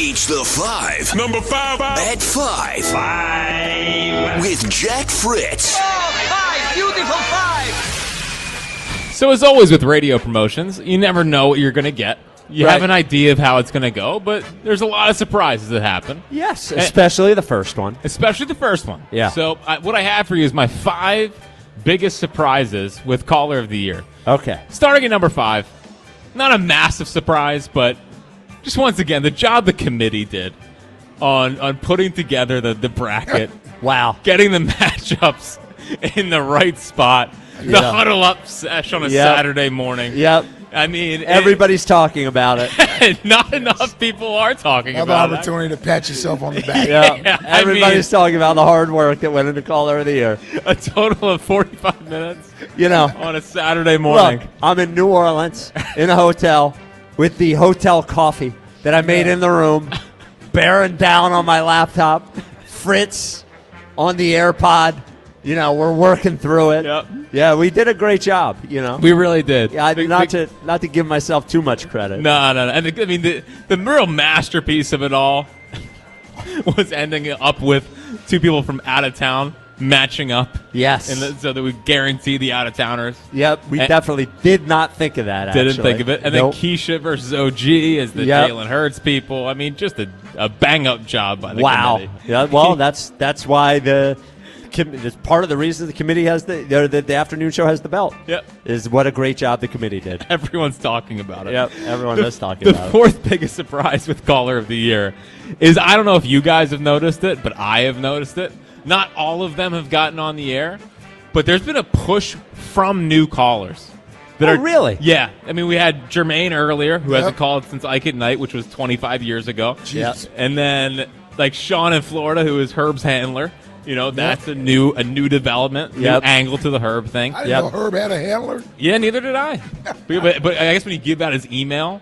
It's the 5. Number 5. At 5. 5. With Jack Fritz. Oh, 5. Beautiful 5. So as always with radio promotions, you never know what you're going to get. You have an idea of how it's going to go, but there's a lot of surprises that happen. Yes, especially the first one. Especially the first one. Yeah. So what I have for you is my 5 biggest surprises with Caller of the Year. Okay. Starting at number 5, not a massive surprise, but just once again, the job the committee did on putting together the bracket. Wow. Getting the matchups in the right spot. The huddle up sesh on a Saturday morning. Yep. I mean, everybody's talking about it. Not enough people are talking Another about opportunity to pat yourself on the back. Everybody's talking about the hard work that went into Caller of the Year. A total of 45 minutes. On a Saturday morning. Look, I'm in New Orleans in a hotel with the hotel coffee that I made in the room, bearing down on my laptop. Fritz on the AirPod. We're working through it. Yep. Yeah, we did a great job. We really did. Yeah, not to give myself too much credit. No. And the real masterpiece of it all was ending up with 2 people from out of town matching up. Yes. So that we guarantee the out of towners. Yep. We definitely did not think of that. Didn't think of it. And then Keisha versus OG as the Jalen Hurts people. I mean, just a bang up job by the committee. Yeah. Well, that's why it's part of the reason the committee has the afternoon show has the belt. Yep. Is what a great job the committee did. Everyone's talking about it. Yep. Everyone is talking about it. The 4th biggest surprise with Caller of the Year is, I don't know if you guys have noticed it, but I have noticed it. Not all of them have gotten on the air, but there's been a push from new callers. Really? Yeah. I mean, we had Jermaine earlier, who hasn't called since Ike at Night, which was 25 years ago. Yep. And then, Sean in Florida, who is Herb's handler. That's a new development, new angle to the Herb thing. I didn't know Herb had a handler. Yeah, neither did I. but I guess when you give out his email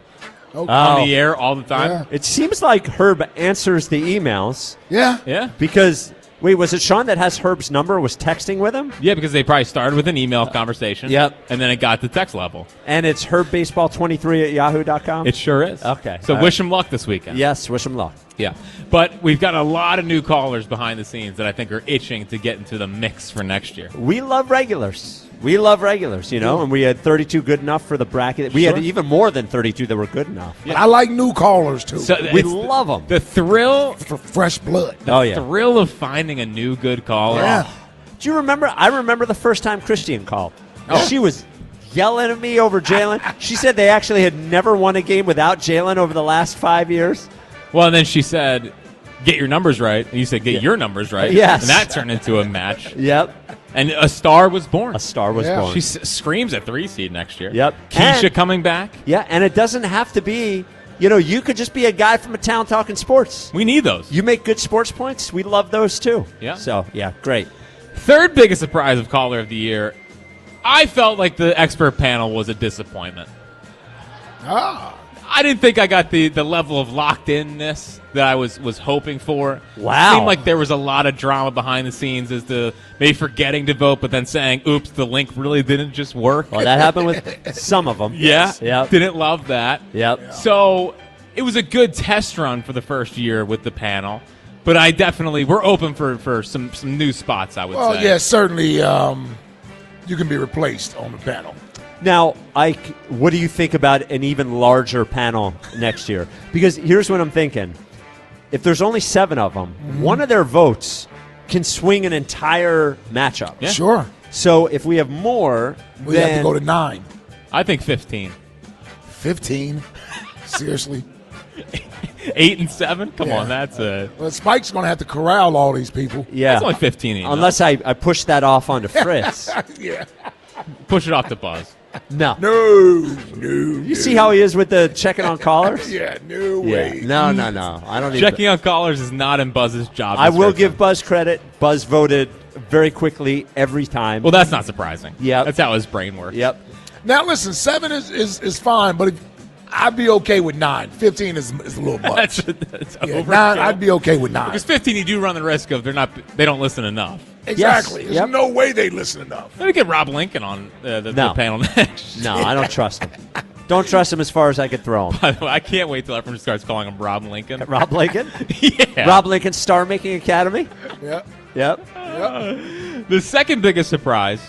on the air all the time. It seems like Herb answers the emails. Yeah. Because, wait, was it Sean that has Herb's number, was texting with him? Yeah, because they probably started with an email conversation. Yep. And then it got to text level. And it's herbbaseball23@yahoo.com? It sure is. Okay. So wish him luck this weekend. Yes, wish him luck. Yeah. But we've got a lot of new callers behind the scenes that I think are itching to get into the mix for next year. We love regulars. And we had 32 good enough for the bracket. We had even more than 32 that were good enough. But I like new callers, too. So we love them. The thrill. For fresh blood. The thrill of finding a new good caller. Yeah. Do you remember? I remember the first time Christian called. She was yelling at me over Jalen. She said they actually had never won a game without Jalen over the last 5 years. Well, and then she said, get your numbers right. And you said, get your numbers right. Yes. And that turned into a match. Yep. And a star was born. A star was born. She screams at 3 seed next year. Yep. Keisha coming back. Yeah, and it doesn't have to be, you could just be a guy from a town talking sports. We need those. You make good sports points. We love those, too. Yeah. So, great. 3rd biggest surprise of Caller of the Year, I felt like the expert panel was a disappointment. I didn't think I got the level of locked-inness that I was hoping for. Wow. It seemed like there was a lot of drama behind the scenes as to maybe forgetting to vote, but then saying, oops, the link really didn't just work. Well, that happened with some of them. Yeah. Yep. Didn't love that. Yep. So it was a good test run for the first year with the panel, but we're open for some new spots, I would say. Well, yeah, certainly you can be replaced on the panel. Now, Ike, what do you think about an even larger panel next year? Because here's what I'm thinking. If there's only 7 of them, one of their votes can swing an entire matchup. Yeah. Sure. So if we have more, we have to go to 9. I think 15. 15? Seriously? 8 and 7? Come on, that's a... Well, Spike's going to have to corral all these people. Yeah. It's only 15. Unless I push that off onto Fritz. Yeah. Push it off to Buzz. No. You see how he is with the checking on callers? Yeah, no way. No. I don't need Checking on callers is not in Buzz's job. I will give Buzz credit. Buzz voted very quickly every time. Well, that's not surprising. Yep. That's how his brain works. Yep. Now, listen, 7 is fine, but I'd be okay with 9. 15 is a little much. that's yeah, overkill. 9, I'd be okay with 9. Because 15, you do run the risk of they don't listen enough. Exactly. Yes. There's no way they listen enough. Let me get Rob Lincoln on the panel next. No, I don't trust him. Don't trust him as far as I could throw him. By the way, I can't wait till everyone starts calling him Rob Lincoln. Rob Lincoln? Yeah. Rob Lincoln Star Making Academy? Yeah. Yep. The second biggest surprise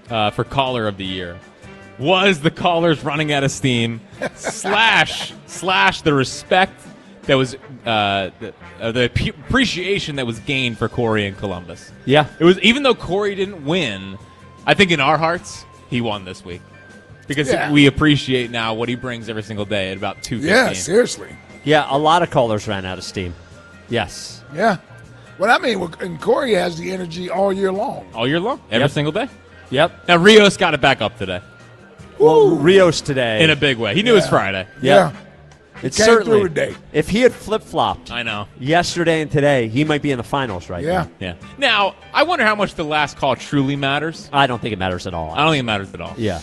for Caller of the Year was the callers running out of steam slash the respect that was the appreciation that was gained for Corey in Columbus. Yeah. It was, even though Corey didn't win, I think in our hearts he won this week because we appreciate now what he brings every single day at about 2:15. Yeah, seriously. Yeah, a lot of callers ran out of steam. Yes. Yeah. Well, I mean, and Corey has the energy all year long. All year long, every single day. Yep. Now Rios got it back up today Well, Rios today. in a big way. He knew it was Friday. Yeah. It's It's came certainly through today. If he had flip-flopped I know. yesterday and today, he might be in the finals right Yeah. now. Yeah. Now I wonder how much the last call truly matters. I don't think it matters at all. I don't think it matters at all. Yeah.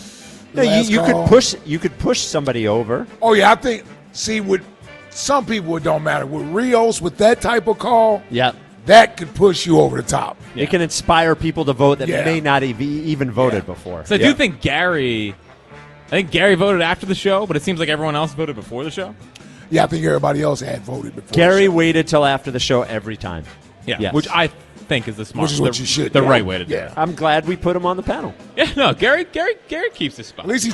No, Last you call. could push somebody over. Oh, yeah, I think, see, with some people it don't matter. With Rios, with that type of call, Yep. that could push you over the top. Yeah. It can inspire people to vote that Yeah. may not even voted before. So I do think Gary voted after the show, but it seems like everyone else voted before the show. Yeah, I think everybody else had voted before. Gary the show. waited till after the show every time. Yeah. Yes. Which I think is the smart, Which is what you should the do. right way to do Yeah. it. I'm glad we put him on the panel. Yeah. No, Gary keeps his spot. At least he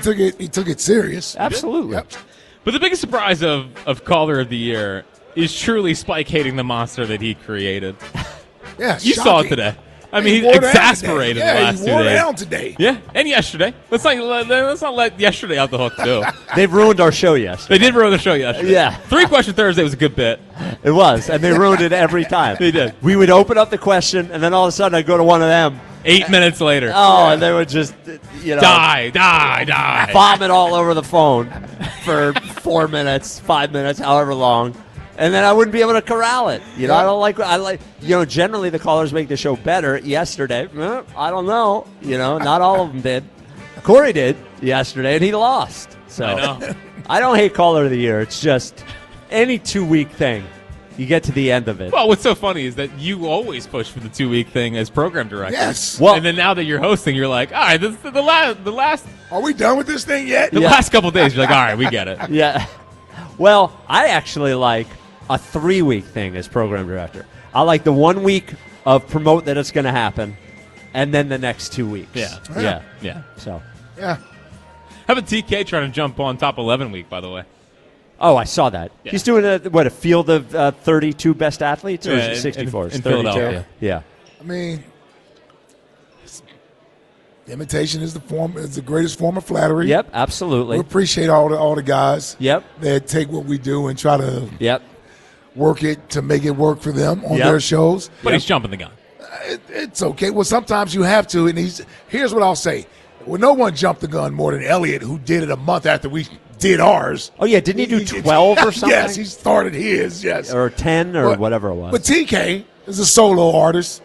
took it serious. Absolutely. Yep. But the biggest surprise of Caller of the Year is truly Spike hating the monster that he created. Yeah, You saw it shocking. today. I mean, He he's wore down exasperated today. the Yeah, last he 2 wore days. down today. Yeah, and yesterday. Let's not let yesterday out the hook too. They've ruined our show yesterday. They did ruin the show yesterday. Yeah. 3-question Thursday was a good bit. It was, and they ruined it every time. They did. We would open up the question, and then all of a sudden I'd go to one of them. 8 minutes later. Oh, and they would just, Die. vomit all over the phone for 4 minutes, 5 minutes, however long. And then I wouldn't be able to corral it. I like, generally the callers make the show better. Yesterday, I don't know. Not all of them did. Corey did yesterday, and he lost. So I know. I don't hate Caller of the Year. It's just any 2-week thing. You get to the end of it. Well, what's so funny is that you always push for the 2-week thing as program director. Yes. Well- and then now that you're hosting, you're like, all right, this is the last Are we done with this thing yet? Yeah. last couple days. You're like, all right, we get it. Yeah. Well, I actually like a 3-week thing as program director. I like the 1 week of promote that it's going to happen, and then the next 2 weeks. Yeah. Yeah. So, Yeah. How about TK trying to jump on top 11 week, by the way? I saw that. Yeah. He's doing a field of 32 best athletes, or Yeah, is it 64? in It's 32. Philadelphia. Yeah. I mean, imitation is the greatest form of flattery. Yep. Absolutely. We appreciate all the guys Yep. that take what we do and try to Yep. work it to make it work for them on Yep. their shows. But he's jumping the gun. It's okay. Well, sometimes you have to. And here's what I'll say. Well, no one jumped the gun more than Elliot, who did it a month after we did ours. Oh, yeah. Didn't he do 12 or something? Yes, he started his, yes. Or 10 or But- whatever it was. But TK is a solo artist.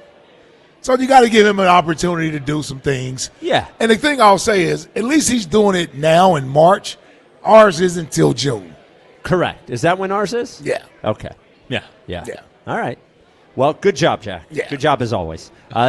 So you got to give him an opportunity to do some things. Yeah. And the thing I'll say is, at least he's doing it now in March. Ours isn't until June. Correct. Is that when ours is? Yeah. Okay. Yeah. Yeah. Yeah. All right. Well, good job, Jack. Yeah. Good job as always.